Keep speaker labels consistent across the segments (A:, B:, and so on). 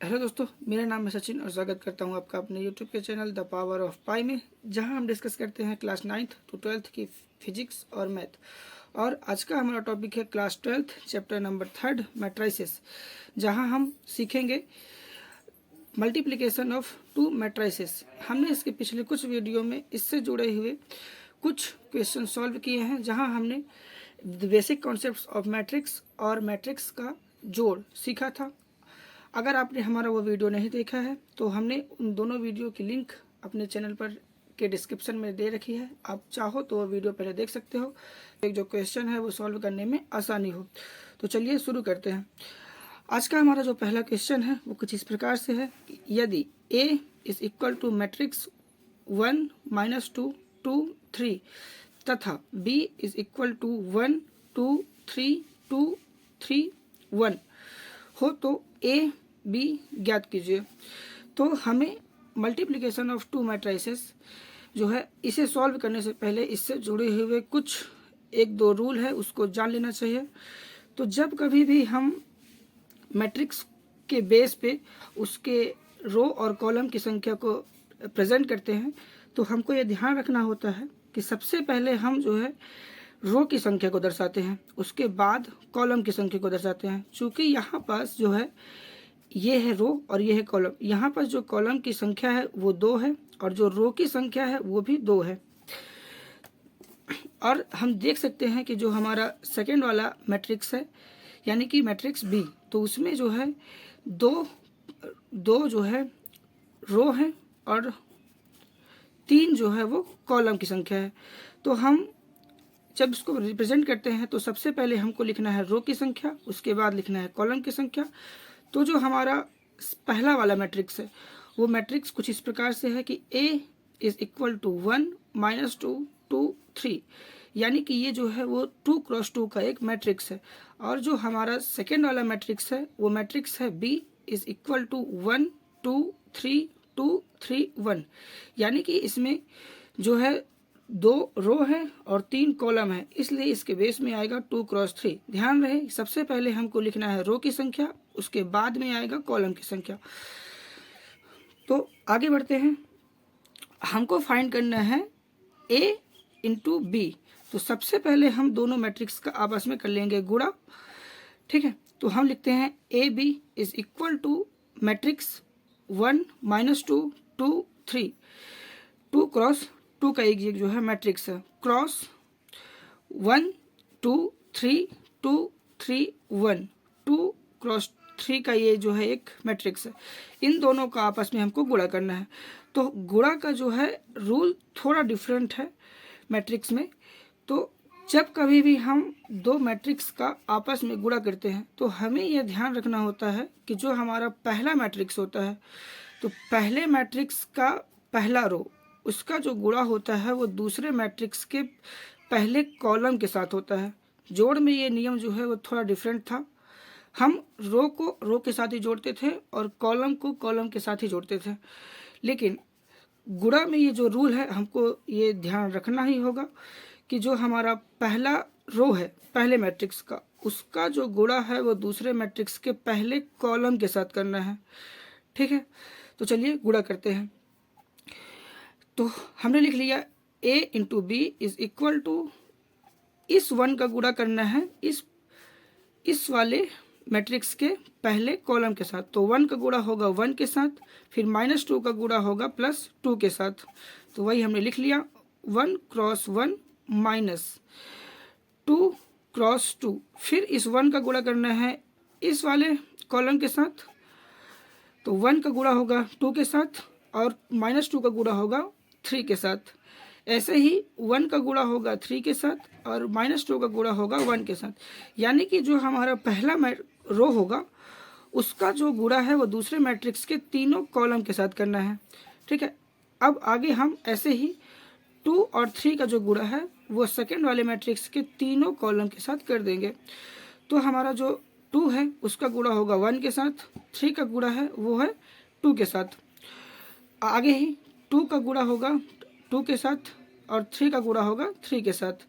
A: Hello दोस्तों, मेरा नाम है सचिन और स्वागत करता हूं आपका अपने यूट्यूब के चैनल द पावर ऑफ पाई में, जहां हम डिस्कस करते हैं क्लास 9th to 12th की फिजिक्स और मैथ। और आज का हमारा टॉपिक है class 12th chapter number 3 matrices, जहां हम सीखेंगे मल्टीप्लिकेशन ऑफ टू मैट्राइसेस। हमने इसके पिछले कुछ वीडियो में इससे जुड़े हुए कुछ क्वेश्चन सॉल्व किए हैं, जहां हमने बेसिक कॉन्सेप्ट्स ऑफ मैट्रिक्स और मैट्रिक्स का जोड़ सीखा था। अगर आपने हमारा वो वीडियो नहीं देखा है तो हमने उन दोनों वीडियो की लिंक अपने चैनल पर के डिस्क्रिप्शन में दे रखी है। आप चाहो तो वो वीडियो पहले देख सकते हो, एक जो क्वेश्चन है वो सॉल्व करने में आसानी हो। तो चलिए शुरू करते हैं। आज का हमारा जो पहला क्वेश्चन है वो कुछ इस प्रकार से है। यदि A is equal to matrix 1 -2 2 3 तथा B इज इक्वल टू 1 2 3 2 3 1 हो तो ए बी ज्ञात कीजिए। तो हमें मल्टीप्लिकेशन ऑफ टू मैट्राइसेस जो है, इसे सॉल्व करने से पहले इससे जुड़े हुए कुछ एक दो रूल है उसको जान लेना चाहिए। तो जब कभी भी हम मैट्रिक्स के बेस पे उसके रो और कॉलम की संख्या को प्रेजेंट करते हैं तो हमको ये ध्यान रखना होता है कि सबसे पहले हम जो है रो की संख्या को दर्शाते हैं, उसके बाद कॉलम की संख्या को दर्शाते हैं। चूंकि यहाँ पास जो है ये है रो और ये है कॉलम, यहाँ पास जो कॉलम की संख्या है वो 2 है और जो रो की संख्या है वो भी 2 है। और हम देख सकते हैं कि जो हमारा सेकेंड वाला मैट्रिक्स है यानी कि मैट्रिक्स बी, तो उसमें जो है दो जो है रो है और 3 जो है वो कॉलम की संख्या है। तो हम जब इसको रिप्रेजेंट करते हैं तो सबसे पहले हमको लिखना है रो की संख्या, उसके बाद लिखना है कॉलम की संख्या। तो जो हमारा पहला वाला मैट्रिक्स है वो मैट्रिक्स कुछ इस प्रकार से है कि A इज इक्वल टू 1 -2 2 3, यानी कि ये जो है वो 2 क्रॉस 2 का एक मैट्रिक्स है। और जो हमारा सेकेंड वाला मैट्रिक्स है वो मैट्रिक्स है B इज इक्वल टू 1 2 3 2 3 1, यानी कि इसमें जो है 2 रो है और 3 कॉलम है, इसलिए इसके बेस में आएगा 2 क्रॉस 3। ध्यान रहे सबसे पहले हमको लिखना है रो की संख्या, उसके बाद में आएगा कॉलम की संख्या। तो आगे बढ़ते हैं, हमको फाइंड करना है A इंटू बी। तो सबसे पहले हम दोनों मैट्रिक्स का आपस में कर लेंगे गुणा, ठीक है। तो हम लिखते हैं A B is equal to matrix 1 -2 2 3 2 cross 2 का एक जो है मैट्रिक्स है, क्रॉस 1 2 3 2 3 1 2 क्रॉस 3 का ये जो है एक मैट्रिक्स है। इन दोनों का आपस में हमको गुणा करना है। तो गुणा का जो है रूल थोड़ा डिफरेंट है मैट्रिक्स में। तो जब कभी भी हम दो मैट्रिक्स का आपस में गुणा करते हैं तो हमें यह ध्यान रखना होता है कि जो हमारा पहला मैट्रिक्स होता है तो पहले मैट्रिक्स का पहला रो उसका जो गुणा होता है वो दूसरे मैट्रिक्स के पहले कॉलम के साथ होता है। जोड़ में ये नियम जो है वो थोड़ा डिफरेंट था। हम रो को रो के साथ ही जोड़ते थे और कॉलम को कॉलम के साथ ही जोड़ते थे, लेकिन गुणा में ये जो रूल है हमको ये ध्यान रखना ही होगा कि जो हमारा पहला रो है पहले मैट्रिक्स का, उसका जो गुणा है वो दूसरे मैट्रिक्स के पहले कॉलम के साथ करना है, ठीक है। तो चलिए गुणा करते हैं। तो हमने लिख लिया A into B is equal to, इस 1 का गुणा करना है इस वाले मैट्रिक्स के पहले कॉलम के साथ। तो 1 का गुणा होगा 1 के साथ, फिर -2 का गुणा होगा +2 के साथ। तो वही हमने लिख लिया 1 क्रॉस 1 -2 क्रॉस 2। फिर इस 1 का गुणा करना है इस वाले कॉलम के साथ, तो 1 का गुणा होगा 2 के साथ और -2 का गुणा होगा 3 के साथ। ऐसे ही 1 का गुणा होगा 3 के साथ और -2 का गुणा होगा 1 के साथ, यानी कि जो हमारा पहला रो होगा उसका जो गुणा है वो दूसरे मैट्रिक्स के तीनों कॉलम के साथ करना है, ठीक है। अब आगे हम ऐसे ही 2 और 3 का जो गुणा है वो सेकेंड वाले मैट्रिक्स के तीनों कॉलम के साथ कर देंगे। तो हमारा जो 2 है उसका गुणा होगा 1 के साथ, 3 का गुणा है वो है 2 के साथ। आगे ही 2 का गुणा होगा 2 के साथ और 3 का गुणा होगा 3 के साथ।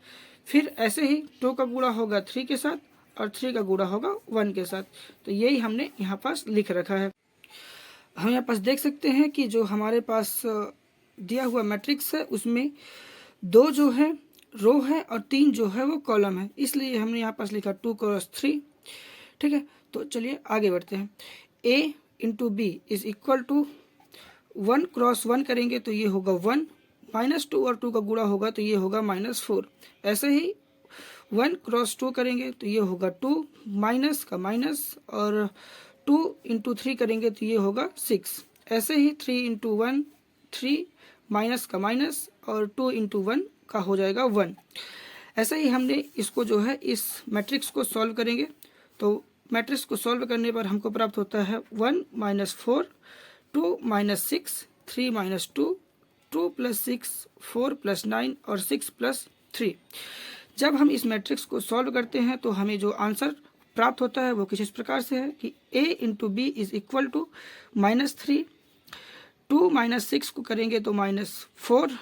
A: फिर ऐसे ही 2 का गुणा होगा 3 के साथ और 3 का गुणा होगा 1 के साथ। तो यही हमने यहाँ पास लिख रखा है। हम यहाँ पास देख सकते हैं कि जो हमारे पास दिया हुआ मैट्रिक्स है उसमें 2 जो है रो है और 3 जो है वो कॉलम है, इसलिए हमने यहाँ पास लिखा 2 क्रॉस 3। ठीक है, तो चलिए आगे बढ़ते हैं। A into B is equal to 1 cross 1 करेंगे तो ये होगा 1, -2 और 2 का गुणा होगा तो ये होगा -4। ऐसे ही 1 क्रॉस 2 करेंगे तो ये होगा 2, माइनस का माइनस, और 2 इंटू 3 करेंगे तो ये होगा 6। ऐसे ही 3 इंटू 1 3, माइनस का माइनस, और 2 इंटू 1 का हो जाएगा 1। ऐसे ही हमने इसको जो है इस मैट्रिक्स को सॉल्व करेंगे तो मैट्रिक्स को सॉल्व करने पर हमको प्राप्त होता है 1 - 4, 2 - 6, 3 - 2, 2 + 6, 4 + 9 और 6 + 3। जब हम इस मैट्रिक्स को सॉल्व करते हैं तो हमें जो आंसर प्राप्त होता है वो कुछ इस प्रकार से है कि A into B is equal to -3, 2 - 6 को करेंगे तो -4,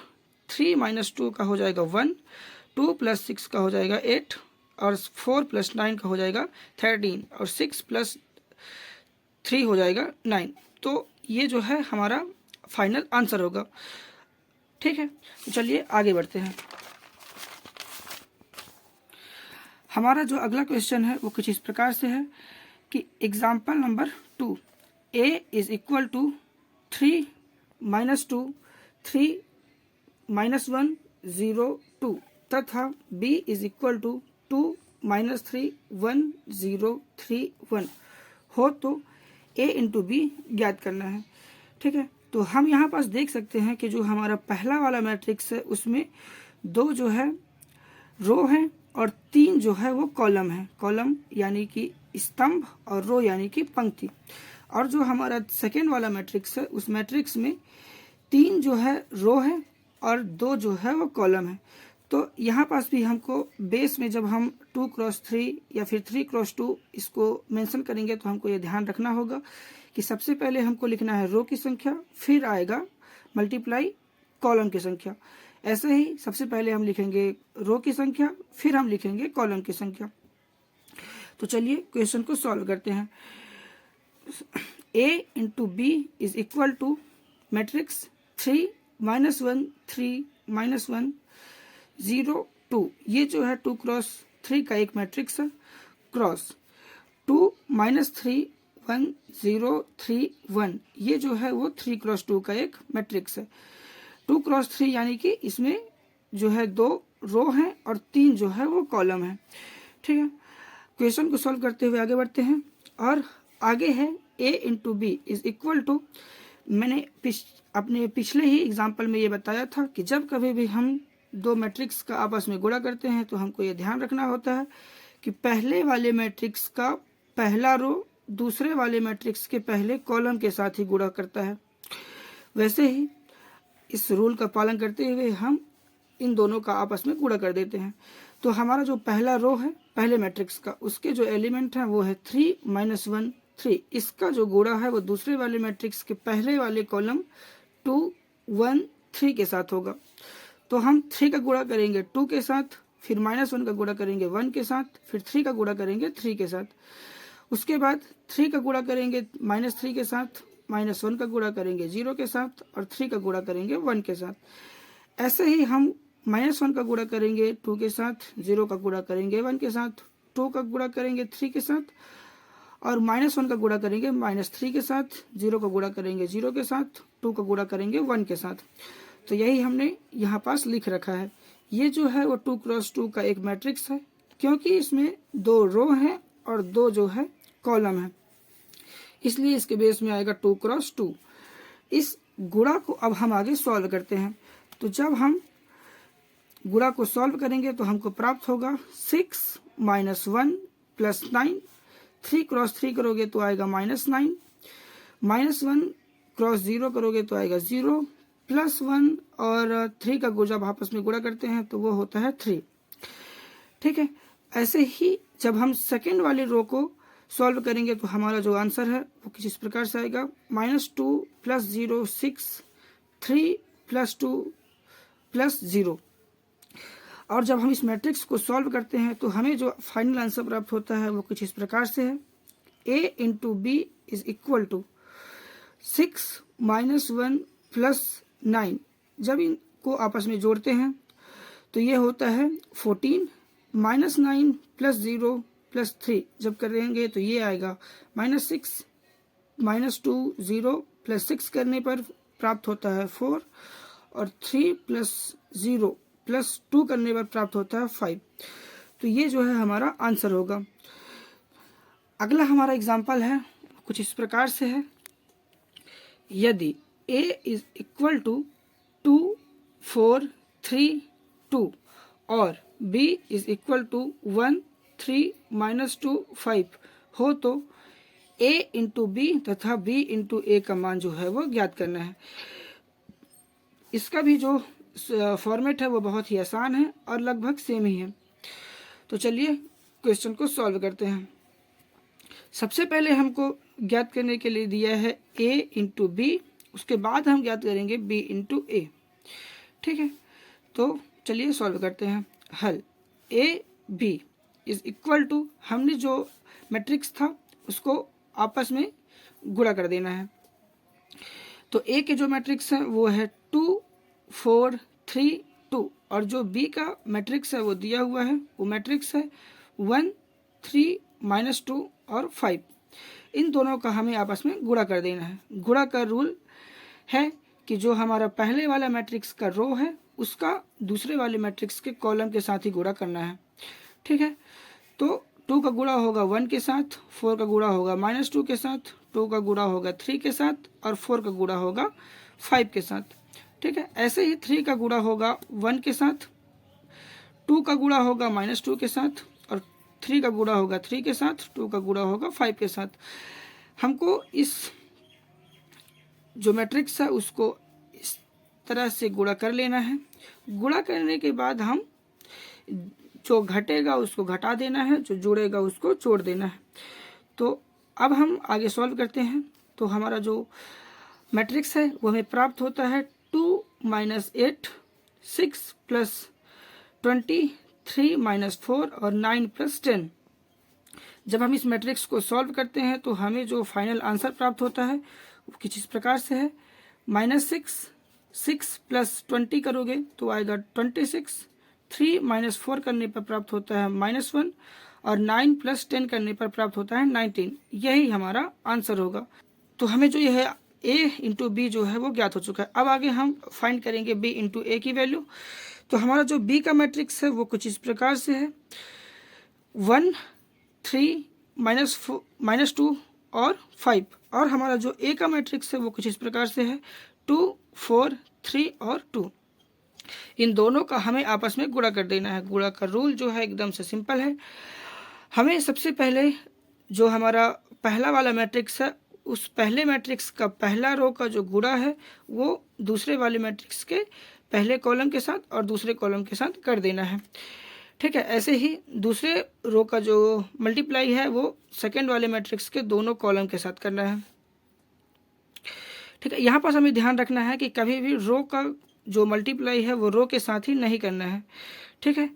A: 3 - 2 का हो जाएगा 1, 2 + 6 का हो जाएगा 8, और 4 + 9 का हो जाएगा 13, और 6 + 3 हो जाएगा 9। तो ये जो है हमारा फाइनल आंसर होगा। ठीक है, तो चलिए आगे बढ़ते हैं। हमारा जो अगला क्वेश्चन है वो कुछ इस प्रकार से है कि example number 2, A is equal to 3 - 2 3 - 1 0 2 तथा B इज इक्वल टू 2 - 3 1 0 3 1 हो तो A इंटू बी ज्ञात करना है। ठीक है, तो हम यहाँ पास देख सकते हैं कि जो हमारा पहला वाला मैट्रिक्स है उसमें 2 जो है रो है और 3 जो है वो कॉलम है। कॉलम यानी कि स्तंभ और रो यानी कि पंक्ति। और जो हमारा सेकेंड वाला मैट्रिक्स है उस मैट्रिक्स में 3 जो है रो है और 2 जो है वो कॉलम है। तो यहाँ पास भी हमको बेस में जब हम 2 क्रॉस 3 या फिर 3 क्रॉस 2 इसको मेंशन करेंगे तो हमको ये ध्यान रखना होगा कि सबसे पहले हमको लिखना है रो की संख्या, फिर आएगा मल्टीप्लाई कॉलम की संख्या। ऐसे ही सबसे पहले हम लिखेंगे रो की संख्या, फिर हम लिखेंगे कॉलम की संख्या। तो चलिए क्वेश्चन को सॉल्व करते हैं। A into B is equal to matrix 3 - 1 3 - 1 0 2। ये जो है 2 क्रॉस 3 का एक मैट्रिक्स है, क्रॉस 2 - 3 1 0 3 1। ये जो है वो 3 क्रॉस 2 का एक मैट्रिक्स है। 2 क्रॉस 3 यानी कि इसमें जो है 2 रो हैं और 3 जो है वो कॉलम है। ठीक है, क्वेश्चन को सॉल्व करते हुए आगे बढ़ते हैं। और आगे है A into B is equal to, मैंने अपने पिछले ही एग्जाम्पल में ये बताया था कि जब कभी भी हम 2 मैट्रिक्स का आपस में गुणा करते हैं तो हमको ये ध्यान रखना होता है कि पहले वाले मैट्रिक्स का पहला रो दूसरे वाले मैट्रिक्स के पहले कॉलम के साथ ही गुणा करता है। वैसे ही इस रूल का पालन करते हुए हम इन दोनों का आपस में गुणा कर देते हैं। तो हमारा जो पहला रो है पहले मैट्रिक्स का, उसके जो एलिमेंट हैं वो है 3 - 1 3। इसका जो गुणा है वो दूसरे वाले मैट्रिक्स के पहले वाले कॉलम 2 1 3 के साथ होगा। तो हम 3 का गुणा करेंगे 2 के साथ, फिर -1 का गुणा करेंगे 1 के साथ, फिर 3 का गुणा करेंगे 3 के साथ। उसके बाद 3 का गुणा करेंगे -3 के साथ, -1 का गुणा करेंगे 0 के साथ, और 3 का गुणा करेंगे 1 के साथ। ऐसे ही हम -1 का गुणा करेंगे 2 के साथ, 0 का गुणा करेंगे 1 के साथ, 2 का गुणा करेंगे 3 के साथ, और -1 का गुणा करेंगे -3 के साथ, 0 का गुणा करेंगे 0 के साथ, 2 का गुणा करेंगे 1 के साथ। तो यही हमने यहाँ पास लिख रखा है। ये जो है वो 2 क्रॉस 2 का एक मैट्रिक्स है, क्योंकि इसमें 2 रो हैं और 2 जो है कॉलम है, इसलिए इसके बेस में आएगा 2 क्रॉस 2। इस गुणा को अब हम आगे सॉल्व करते हैं। तो जब हम गुणा को सॉल्व करेंगे तो हमको प्राप्त होगा 6 - 1 + 9। 3 क्रॉस 3 करोगे तो आएगा -9, -1 क्रॉस 0 करोगे तो आएगा 0, +1 और 3 का जब आपस में गुणा करते हैं तो वो होता है 3। ठीक है, ऐसे ही जब हम सेकेंड वाले रो को सॉल्व करेंगे तो हमारा जो आंसर है वो कुछ इस प्रकार से आएगा -2 + 0 6 3 + 2 + 0। और जब हम इस मैट्रिक्स को सॉल्व करते हैं तो हमें जो फाइनल आंसर प्राप्त होता है वो कुछ इस प्रकार से है। A into B is equal to 6 minus 1 plus 9, जब इनको आपस में जोड़ते हैं तो ये होता है 14 माइनस 9 प्लस 0 प्लस 3, जब करेंगे तो ये आएगा -6 माइनस 2 0 प्लस 6 करने पर प्राप्त होता है 4 और 3 प्लस 0 प्लस 2 करने पर प्राप्त होता है 5। तो ये जो है हमारा आंसर होगा। अगला हमारा एग्जाम्पल है कुछ इस प्रकार से है, यदि a इज इक्वल टू 2 4 3 2 और b is equal to 1 3 minus 2 5 हो तो a इंटू बी तथा b इंटू ए का मान जो है वो ज्ञात करना है। इसका भी जो फॉर्मेट है वो बहुत ही आसान है और लगभग सेम ही है। तो चलिए क्वेश्चन को सॉल्व करते हैं। सबसे पहले हमको ज्ञात करने के लिए दिया है a इंटू बी, उसके बाद हम ज्ञात करेंगे b इंटू ए। ठीक है, तो चलिए सॉल्व करते हैं। हल a b is equal to, हमने जो मैट्रिक्स था उसको आपस में गुणा कर देना है। तो a के जो मैट्रिक्स है वो है 2 4 3 2 और जो b का मैट्रिक्स है वो दिया हुआ है, वो मैट्रिक्स है 1 3 माइनस 2 और 5। इन दोनों का हमें आपस में गुणा कर देना है। गुणा का रूल है कि जो हमारा पहले वाला मैट्रिक्स का रो है उसका दूसरे वाले मैट्रिक्स के कॉलम के साथ ही गुणा करना है। ठीक है, तो 2 का गुणा होगा 1 के साथ, 4 का गुणा होगा -2 के साथ, 2 का गुणा होगा 3 के साथ और 4 का गुणा होगा 5 के साथ। ठीक है, ऐसे ही 3 का गुणा होगा 1 के साथ, 2 का गुणा होगा -2 के साथ और 3 का गुणा होगा 3 के साथ, 2 का गुणा होगा 5 के साथ। हमको इस जो मैट्रिक्स है उसको इस तरह से गुणा कर लेना है। गुणा करने के बाद हम जो घटेगा उसको घटा देना है, जो जुड़ेगा उसको जोड़ देना है। तो अब हम आगे सॉल्व करते हैं। तो हमारा जो मैट्रिक्स है वो हमें प्राप्त होता है 2 माइनस 8 6 प्लस 20 3 माइनस 4 और 9 प्लस 10। जब हम इस मैट्रिक्स को सॉल्व करते हैं तो हमें जो फाइनल आंसर प्राप्त होता है वो कुछ इस प्रकार से है। -6 प्लस 20 करोगे तो आएगा 26, 3 माइनस 4 करने पर प्राप्त होता है -1 और 9 प्लस 10 करने पर प्राप्त होता है 19। यही हमारा आंसर होगा। तो हमें जो यह है a इंटू बी जो है वो ज्ञात हो चुका है। अब आगे हम फाइंड करेंगे b इंटू ए की वैल्यू। तो हमारा जो b का मैट्रिक्स है वो कुछ इस प्रकार से है 1 3 -2 और 5 और हमारा जो a का मैट्रिक्स है वो कुछ इस प्रकार से है 2 4 3 और 2। इन दोनों का हमें आपस में गुणा कर देना है। गुणा का रूल जो है एकदम से सिंपल है। हमें सबसे पहले जो हमारा पहला वाला मैट्रिक्स है उस पहले मैट्रिक्स का पहला रो का जो गुणा है वो दूसरे वाले मैट्रिक्स के पहले कॉलम के साथ और दूसरे कॉलम के साथ कर देना है। ठीक है, ऐसे ही दूसरे रो का जो मल्टीप्लाई है वो सेकेंड वाले मैट्रिक्स के दोनों कॉलम के साथ करना है। ठीक है, यहाँ पर हमें ध्यान रखना है कि कभी भी रो का जो मल्टीप्लाई है वो रो के साथ ही नहीं करना है। ठीक है,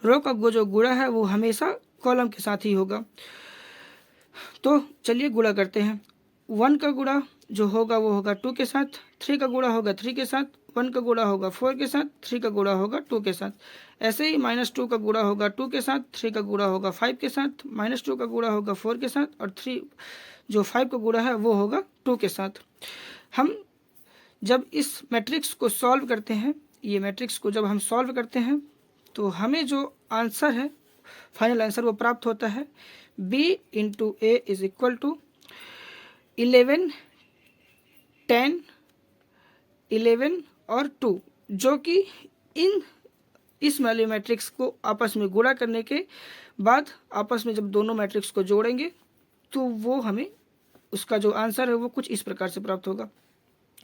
A: रो का जो गुणा है वो हमेशा कॉलम के साथ ही होगा। तो चलिए गुणा करते हैं। 1 का गुणा जो होगा वो होगा 2 के साथ, 3 का गुणा होगा 3 के साथ, 1 का गुणा होगा 4 के साथ, 3 का गुणा होगा 2 के साथ। ऐसे ही -2 का गुणा होगा 2 के साथ, 3 का गुणा होगा 5 के साथ, -2 का गुणा होगा 4 के साथ और 5 का गुणा है वो होगा 2 के साथ। हम जब इस मैट्रिक्स को सॉल्व करते हैं, ये मैट्रिक्स को जब हम सॉल्व करते हैं तो हमें जो आंसर है फाइनल आंसर वो प्राप्त होता है b into A is equal to 11 10 11 और 2, जो कि इस वाले मैट्रिक्स को आपस में गुणा करने के बाद आपस में जब दोनों मैट्रिक्स को जोड़ेंगे तो वो हमें उसका जो आंसर है वो कुछ इस प्रकार से प्राप्त होगा।